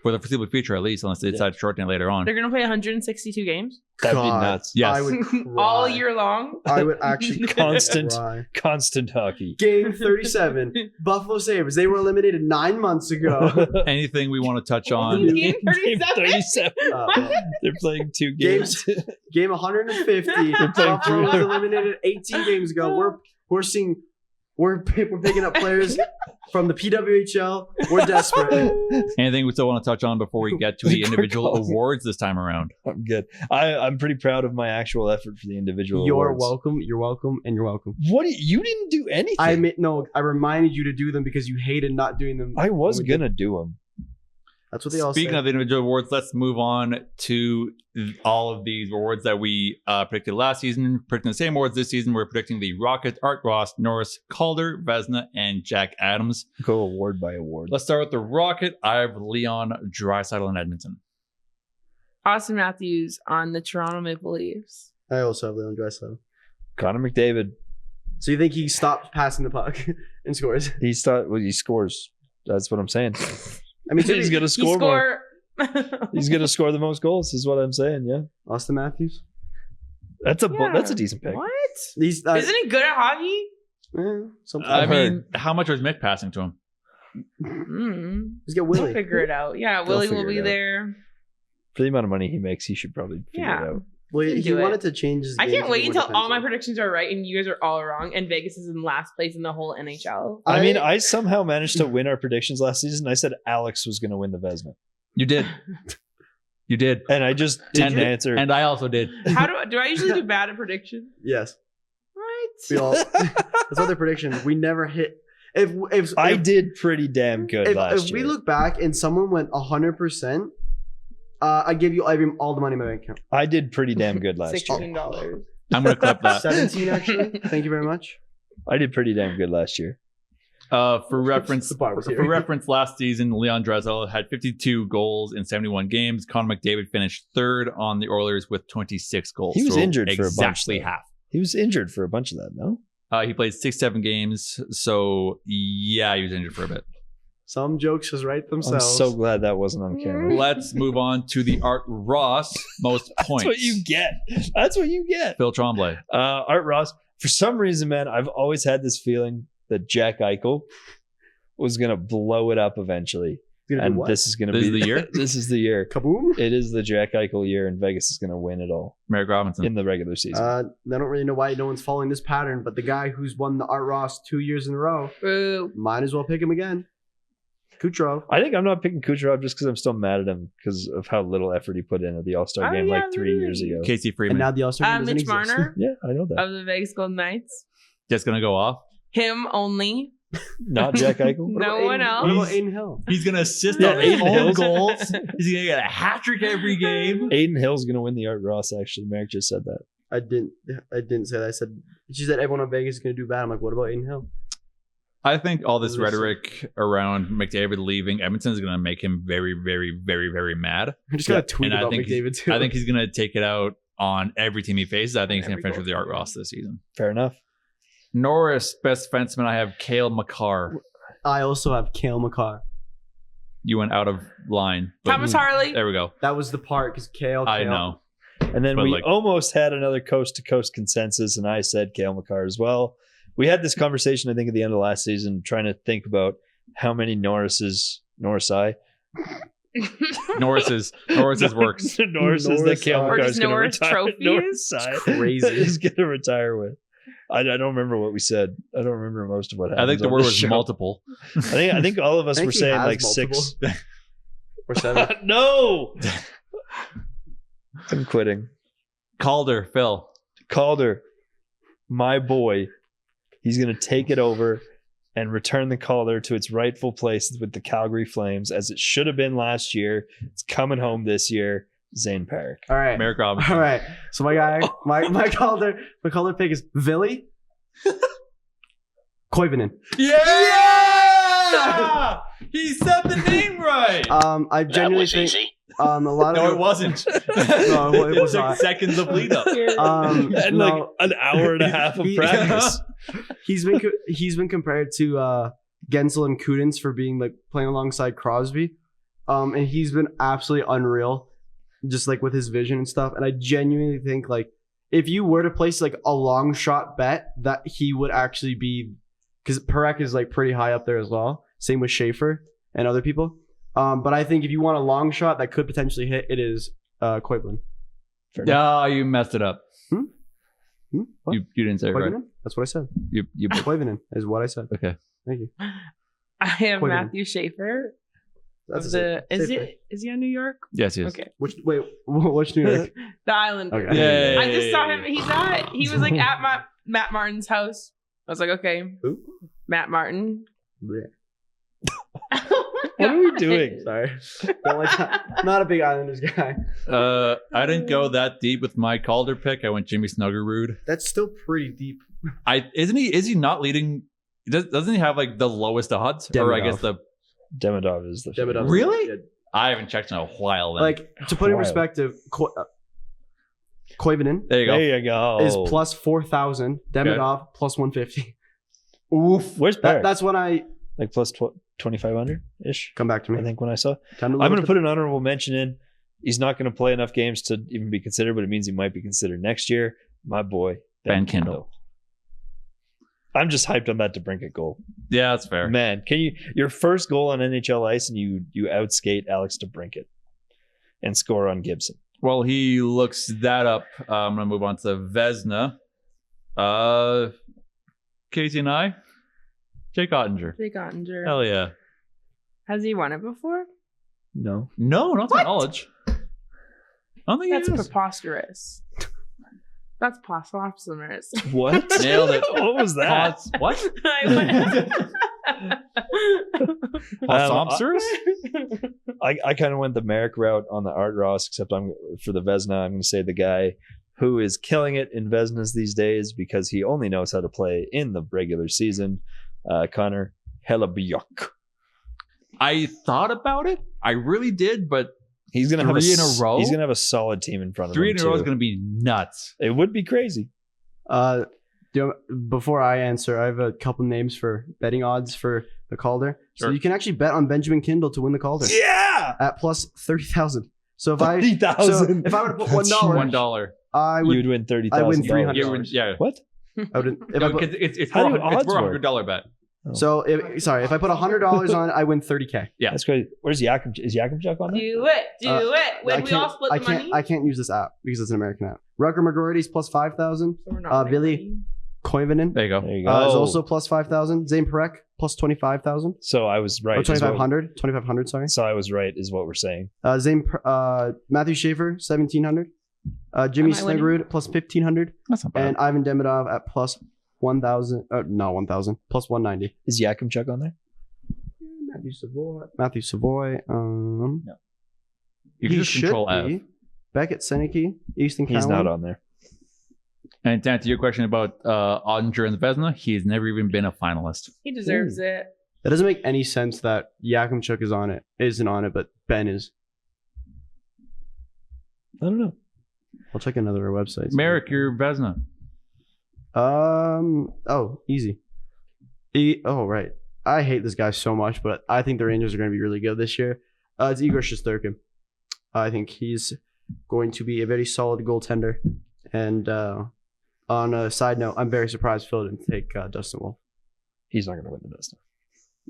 for the foreseeable future, at least, unless they decide to shorten it later on. They're going to play 162 games That'd be God. nuts. Yes. I would cry. all year long. I would actually Constant. cry. Constant hockey. Game 37. Buffalo Sabres. They were eliminated 9 months ago. Anything we want to touch on? Game 37? 37. They're playing 2 games. Game 150. Buffalo was eliminated 18 games ago. We're picking up players from the PWHL. We're desperate. Anything we still want to touch on before we get to the Quick individual calls. awards this time around? I'm good. I'm pretty proud of my actual effort for the individual You're awards. welcome. You're welcome, and you're welcome. What? You didn't do anything. I reminded you to do them because you hated not doing them. I was when we did. gonna do them. That's what they all Speaking say. of the individual awards, let's move on to all of these awards that we predicted last season. Predicting the same awards this season. We're predicting the Rocket, Art Ross, Norris, Calder, Vezina, and Jack Adams. Go award by award. Let's start with the Rocket. I have Leon Draisaitl and Edmonton. Austin Matthews on the Toronto Maple Leafs. I also have Leon Draisaitl. Connor McDavid. So you think he stopped passing the puck and scores? He scores. That's what I'm saying. I mean, He's gonna He score more. score. He's gonna score the most goals. Is what I'm saying. Yeah, Austin Matthews. that's a Yeah. that's a decent pick. What? He's Isn't he good at hockey? something. I I've mean, how much was Mick passing to him? He's got We'll Willie. figure it out. Yeah, They'll Willie will figure be it out. there. For the amount of money he makes, he should probably figure Yeah. it out. Well, He he can do wanted it. to change his I game can't to wait be until more all my defensive. predictions are right and you guys are all wrong and Vegas is in last place in the whole NHL. I mean, I somehow managed to win our predictions last season. I said Alex was going to win the Vezina, You did. You did. and I just didn't you? answer. And I also did. How do I usually do bad at predictions? Yes. We What? all. That's other predictions. We never hit. If I did pretty damn good last if year. we look back and someone went 100%, I give you all the money in my bank account. I did pretty damn good last year. $16. I'm going to clip that. 17 actually. Thank you very much. I did pretty damn good last year. For reference, The bar was here. for reference, last season Leon Draisaitl had 52 goals in 71 games. Connor McDavid finished third on the Oilers with 26 goals. He was So injured for a bunch, exactly though. half. He was injured for a bunch of that, no? He played 6-7 games, so yeah, he was injured for a bit. Some jokes just write I'm themselves. so glad that wasn't on camera. Let's move on to the Art Ross most points. That's what you get. That's what you get. Phil Tremblay. Art Ross. For some reason, man, I've always had this feeling that Jack Eichel was gonna blow it up eventually, Gonna do and what? this is gonna This be is the year? This is the year. Kaboom. It is the Jack Eichel year, and Vegas is gonna win it all Merrick Robinson. in the regular season. I don't really know why no one's following this pattern, but the guy who's won the Art Ross 2 years in a row, Boo. might as well pick him again. Kucherov. I think I'm not picking Kucherov just because I'm still mad at him because of how little effort he put in at the All Star Oh, game yeah, like 3 years really. ago. Casey And Freeman. now the All-Star game doesn't Mitch exist. Marner Yeah, I know that. of the Vegas Golden Knights. Just going to go off. Him only. Not Jack Eichel. What No about one Aiden- else. What about Aiden Hill? He's going to assist Yeah, on his Aiden own Hills. goals. He's going to get a hat trick every game. Aiden Hill's gonna win the Art Ross. Actually, Merrick just said that. I didn't say that. I said she said everyone in Vegas is going to do bad. I'm like, what about Aiden Hill? I think all this Listen. rhetoric around McDavid leaving Edmonton is going to make him very, very, very, very mad. I just got a tweet And I about think McDavid too. I think he's going to take it out on every team he faces. I think he's going to Every finish goal. with the Art Ross this season. Fair enough. Norris, best defenseman, I have Cale Makar. I also have Cale Makar. You went out of line. but- Thomas Harley. There we go. That was the part because Cale. I know. And then But, we like- almost had another coast to coast consensus, and I said Cale Makar as well. We had this conversation, I think, at the end of last season, trying to think about how many Norris Norris's works. Norris is that Cale Or McCarr's just going to Norris retire. trophies? Norris side. Crazy. He's going to retire with. I don't remember what we said. I don't remember most of what happened. I think the word was multiple. I think all of us I think were he saying has like multiple. 6 or 7. No, I'm quitting. Calder, Phil. Calder, my boy, he's going to take it over and return the Calder to its rightful place with the Calgary Flames, as it should have been last year. It's coming home this year. Zane Parrick. All right. Merrick Robinson. All right. So my guy, my Calder pick is Vili Koivunen. Yeah! He said the name right. I genuinely think a lot of No, it wasn't. No, it was took not. seconds of lead up. And like no, an hour and a half of practice. he's been compared to Gensel and Kudins for being like playing alongside Crosby, and he's been absolutely unreal, just like with his vision and stuff. And I genuinely think like if you were to place like a long shot bet, that he would actually be, because Parekh is like pretty high up there as well. Same with Schaefer and other people. But I think if you want a long shot that could potentially hit, it is Koivunen. No, you messed it up. What? You didn't say it right. Koivunen? That's what I said. You Koivunen is what I said. okay. Thank you. I have Koivunen. Matthew Schaefer. That's Is he on New York? Yes, yes. Okay. Which New York? The Island. Okay. Yay. I just saw him. He was like at Matt Martin's house. I was like, okay, Who? Matt Martin. Bleh. What are we doing? Sorry. Don't like that. Not a big Islanders guy. I didn't go that deep with my Calder pick. I went Jimmy Snuggerud. That's still pretty deep. Is he not leading? Doesn't he have like the lowest odds? Or I Demidov. guess the Demidov is the Demidov. Really? Yeah. I haven't checked in a while. Then. Like, to put in Wild. perspective, Koivunen there you go. There you go. is plus 4,000. Demidov plus 150. Oof. Where's Parrick? That's when I... Like plus 2,500 ish. Come back to me. I think when I saw. Time to I'm going to put an honorable mention in. He's not going to play enough games to even be considered, but it means he might be considered next year. My boy, Ben Kindle. I'm just hyped on that DeBrincat goal. Yeah, that's fair. Man, can you your first goal on NHL ice and you outskate Alex DeBrincat and score on Gibson? Well, he looks that up. I'm gonna move on to Vesna. Casey and I, Jake Ottinger. Jake Ottinger. Hell yeah. Has he won it before? No. No, not to my knowledge. I don't think That's he is. preposterous. That's Poslospsummerous. What? Nailed it. What was that? What? Poslospsummerous? I kind of went the Merrick route on the Art Ross, except I'm for the Vesna. I'm going to say the guy who is killing it in Vesnas these days because he only knows how to play in the regular season. Connor Hellebuyck. I thought about it. I really did, but He's going to have Three in a row? He's going to have a solid team in front of 3 him. in a row is too. going to be nuts. It would be crazy. Before I answer, I have a couple names for betting odds for the Calder. So Sure. you can actually bet on Benjamin Kindle to win the Calder Yeah. at plus 30,000. So if I 30,000. if I were to put That's $1, $1. I would You'd win $30,000. I win $300. Yeah. What? I would if No, I put, it's How for do a odds work? $100 bet. so if I put $100 on it, I win $30K. Yeah. That's crazy. Where's Yakum? Is Yakimchuk on there? Do it. When I we all split the money. I can't use this app because it's an American app. Rucker McGrory's plus 5,000. So we're not Billy winning. Koivunen There you go. There you go. is also plus 5,000. Zane Parek plus 25,000. So I was right. Or is what- 2,500. 2,500. Sorry. So I was right, is what we're saying. Matthew Schaefer 1,700. Jimmy Am I winning? Snuggerud plus 1,500. That's not bad. And Ivan Demidov at plus 1,000. Not 1,000. Plus 190. Is Yakimchuk on there? Matthew Savoy. you He can just should control F. be. Beckett Seneke. Easton He's Cowan. not on there. And to answer your question about Ottinger and the Vesna, he's never even been a finalist. He deserves it. That doesn't make any sense that Yakimchuk isn't on it, but Ben is. I don't know. I'll check another website. Merrick, you're Vesna. Oh, easy. Oh, right. I hate this guy so much, but I think the Rangers are going to be really good this year. It's Igor Shesterkin. I think he's going to be a very solid goaltender. And on a side note, I'm very surprised Phil didn't take Dustin Wolf. He's not going to win the best.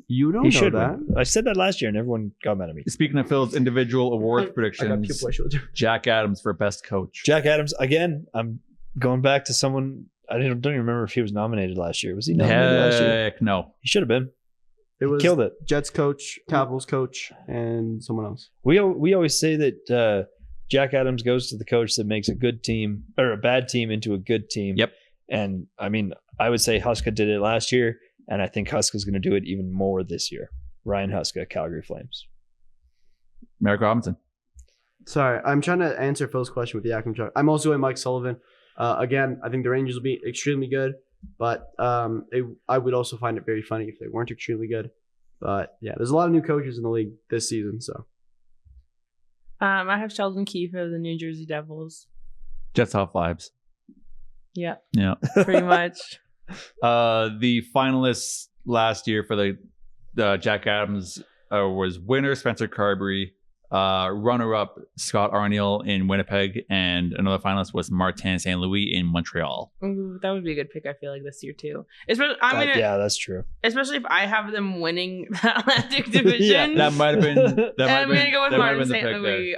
You don't He know should that. win. I said that last year, and everyone got mad at me. Speaking of Phil's individual awards I got predictions, people I should do. Jack Adams for best coach. Jack Adams again. I'm going back to someone. I don't even remember if he was nominated last year. Was he nominated last year? Heck no. He should have been. It was Killed it. Jets coach, Capitals coach, and someone else. We always say that Jack Adams goes to the coach that makes a good team or a bad team into a good team. Yep. And I mean, I would say Huska did it last year, and I think Huska's going to do it even more this year. Ryan Huska, Calgary Flames. Merrick Robinson. Sorry, I'm trying to answer Phil's question with the Yakima Truck. I'm also going Mike Sullivan. Again, I think the Rangers will be extremely good, but I would also find it very funny if they weren't extremely good. But yeah, there's a lot of new coaches in the league this season, so. I have Sheldon Keefe of the New Jersey Devils. Jets off vibes. Yeah, Yeah. pretty much. The finalists last year for the Jack Adams was winner Spencer Carberry, runner-up Scott Arniel in Winnipeg, and another finalist was Martin St. Louis in Montreal. Ooh, that would be a good pick, I feel like, this year too. Especially, Yeah, that's true. especially if I have them winning the Atlantic Division. That might have been. And I'm gonna go with Martin the St. pick there. Louis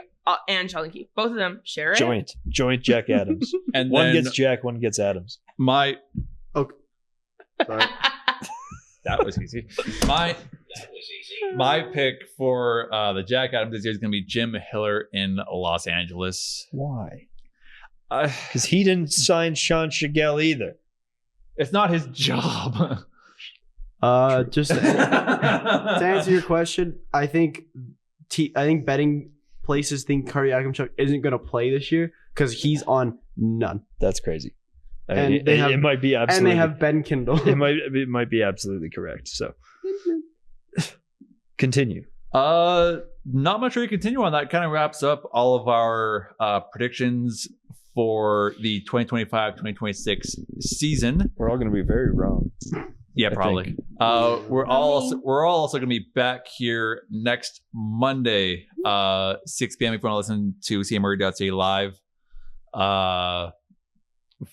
and Sheldon Keefe. Both of them share it. Joint Jack Adams. And One then gets Jack, one gets Adams. my Okay. Sorry. that was easy. My pick for the Jack Adams this year is going to be Jim Hiller in Los Angeles. Why? Because he didn't sign Sean Shigell either. It's not his job. Just to answer your question, I think betting places think Kari Yakimchuk isn't going to play this year because he's on none. That's crazy. I And mean, they have- it might be absolutely. And they have Ben Kindle. it might be absolutely correct. So continue. Not much really continue on that. Kind of wraps up all of our predictions for the 2025-2026 season. We're all going to be very wrong. Yeah, I probably. think. We're all also going to be back here next Monday, 6 p.m. if you want to listen to CMRE.ca live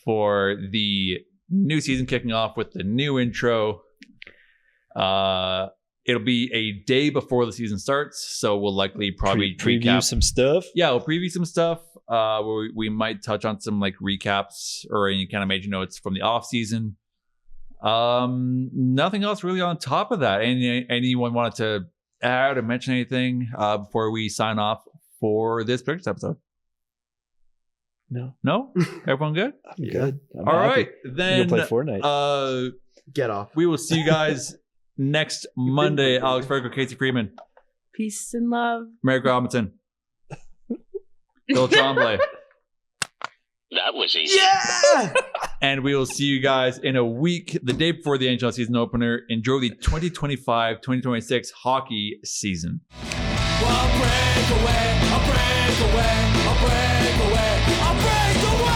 for the new season kicking off with the new intro. It'll be a day before the season starts, so we'll likely probably preview recap some stuff. Yeah, we'll preview some stuff. Where we might touch on some like recaps or any kind of major notes from the off season. Nothing else really on top of that. Anyone wanted to add or mention anything before we sign off for this predictions episode? No? Everyone good? I'm good. I'm All happy. right, then Go play Fortnite. Get off. we will see you guys next Monday. Alex Fergo, Casey Freeman, Peace and love. Merrick Robinson, Bill Tremblay. That was easy. Yeah! And we will see you guys in a week, the day before the NHL season opener. Enjoy the 2025-2026 hockey season. I'll break away, I'll break away, I'll break away, I'll break away.